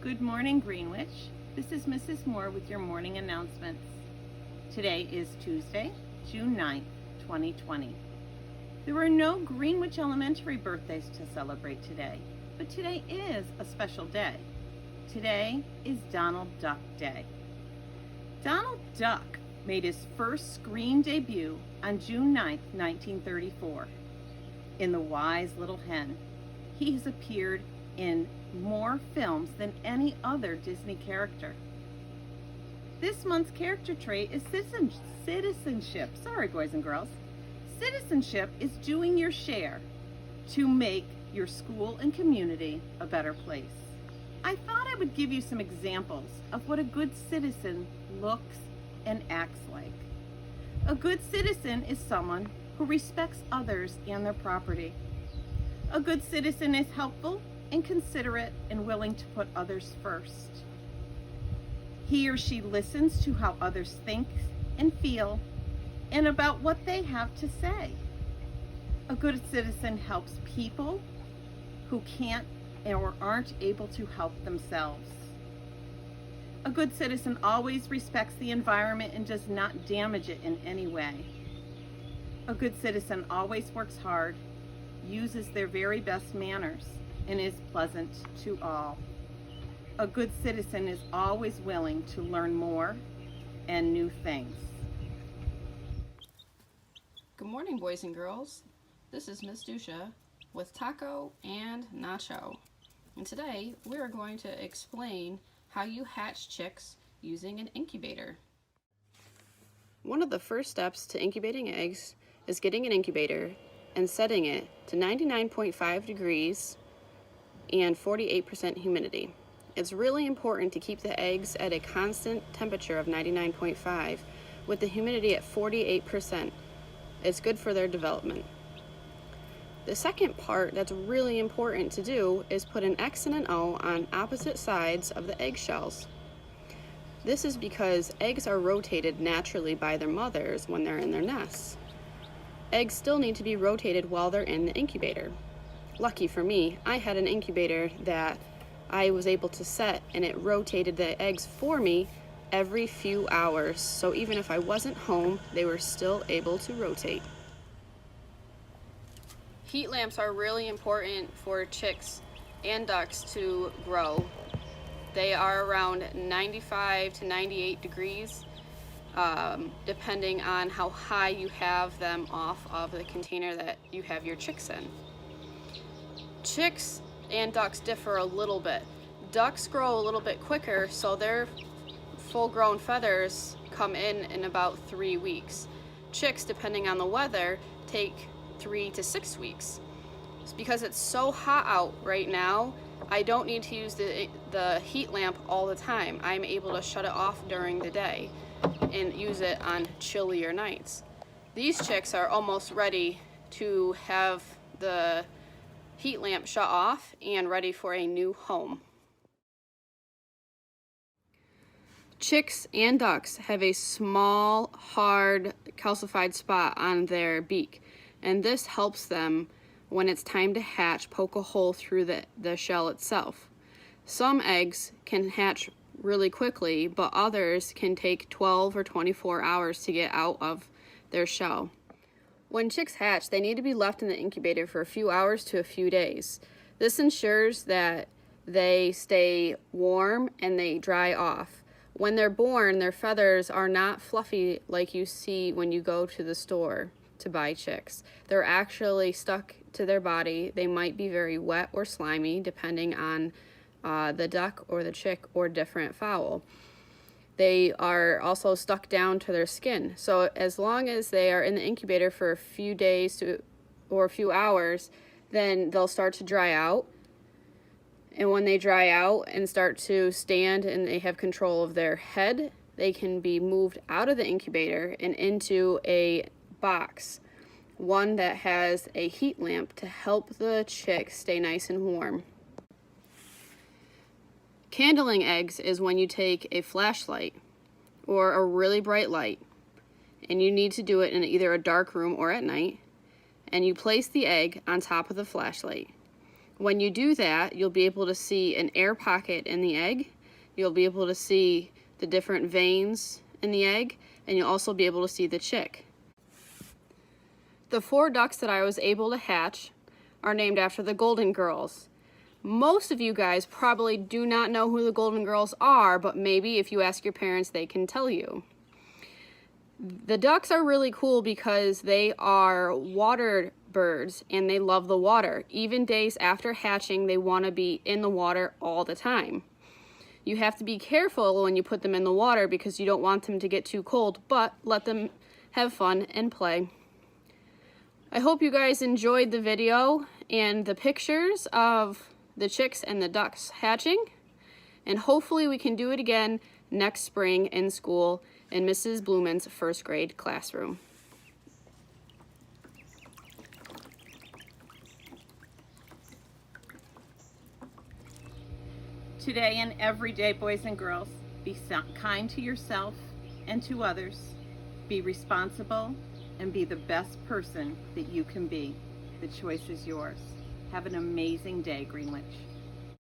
Good morning, Greenwich. This is Mrs. Moore with your morning announcements. Today is Tuesday, June 9th, 2020. There were no Greenwich Elementary birthdays to celebrate today, but today is a special day. Today is Donald Duck Day. Donald Duck made his first screen debut on June 9th, 1934. In The Wise Little Hen, he has appeared in more films than any other Disney character. This month's character trait is citizenship. Sorry, boys and girls. Citizenship is doing your share to make your school and community a better place. I thought I would give you some examples of what a good citizen looks and acts like. A good citizen is someone who respects others and their property. A good citizen is helpful and considerate and willing to put others first. He or she listens to how others think and feel and about what they have to say. A good citizen helps people who can't or aren't able to help themselves. A good citizen always respects the environment and does not damage it in any way. A good citizen always works hard, uses their very best manners, and is pleasant to all. A good citizen is always willing to learn more and new things. Good morning, boys and girls. This is Miss Dusha with Taco and Nacho. And today we are going to explain how you hatch chicks using an incubator. One of the first steps to incubating eggs is getting an incubator and setting it to 99.5 degrees and 48% humidity. It's really important to keep the eggs at a constant temperature of 99.5 with the humidity at 48%. It's good for their development. The second part that's really important to do is put an X and an O on opposite sides of the eggshells. This is because eggs are rotated naturally by their mothers when they're in their nests. Eggs still need to be rotated while they're in the incubator. Lucky for me, I had an incubator that I was able to set and it rotated the eggs for me every few hours. So even if I wasn't home, they were still able to rotate. Heat lamps are really important for chicks and ducks to grow. They are around 95 to 98 degrees, depending on how high you have them off of the container that you have your chicks in. Chicks and ducks differ a little bit. Ducks grow a little bit quicker, so their full-grown feathers come in about 3 weeks. Chicks, depending on the weather, take 3 to 6 weeks. Because it's so hot out right now, I don't need to use the heat lamp all the time. I'm able to shut it off during the day and use it on chillier nights. These chicks are almost ready to have the heat lamp shut off and ready for a new home. Chicks and ducks have a small, hard, calcified spot on their beak, and this helps them when it's time to hatch poke a hole through the shell itself. Some eggs can hatch really quickly, but others can take 12 or 24 hours to get out of their shell. When chicks hatch, they need to be left in the incubator for a few hours to a few days. This ensures that they stay warm and they dry off. When they're born, their feathers are not fluffy like you see when you go to the store to buy chicks. They're actually stuck to their body. They might be very wet or slimy depending on the duck or the chick or different fowl. They are also stuck down to their skin. So as long as they are in the incubator for a few days or a few hours, then they'll start to dry out. And when they dry out and start to stand and they have control of their head, they can be moved out of the incubator and into a box, one that has a heat lamp to help the chick stay nice and warm. Candling eggs is when you take a flashlight or a really bright light, and you need to do it in either a dark room or at night, and you place the egg on top of the flashlight. When you do that, you'll be able to see an air pocket in the egg. You'll be able to see the different veins in the egg, and you'll also be able to see the chick. The 4 ducks that I was able to hatch are named after the Golden Girls. Most of you guys probably do not know who the Golden Girls are, but maybe if you ask your parents, they can tell you. The ducks are really cool because they are water birds and they love the water. Even days after hatching, they want to be in the water all the time. You have to be careful when you put them in the water because you don't want them to get too cold, but let them have fun and play. I hope you guys enjoyed the video and the pictures of the chicks and the ducks hatching, and hopefully we can do it again next spring in school in Mrs. Blumen's first grade classroom. Today and every day, boys and girls, be kind to yourself and to others. Be responsible and be the best person that you can be. The choice is yours. Have an amazing day, Greenwich.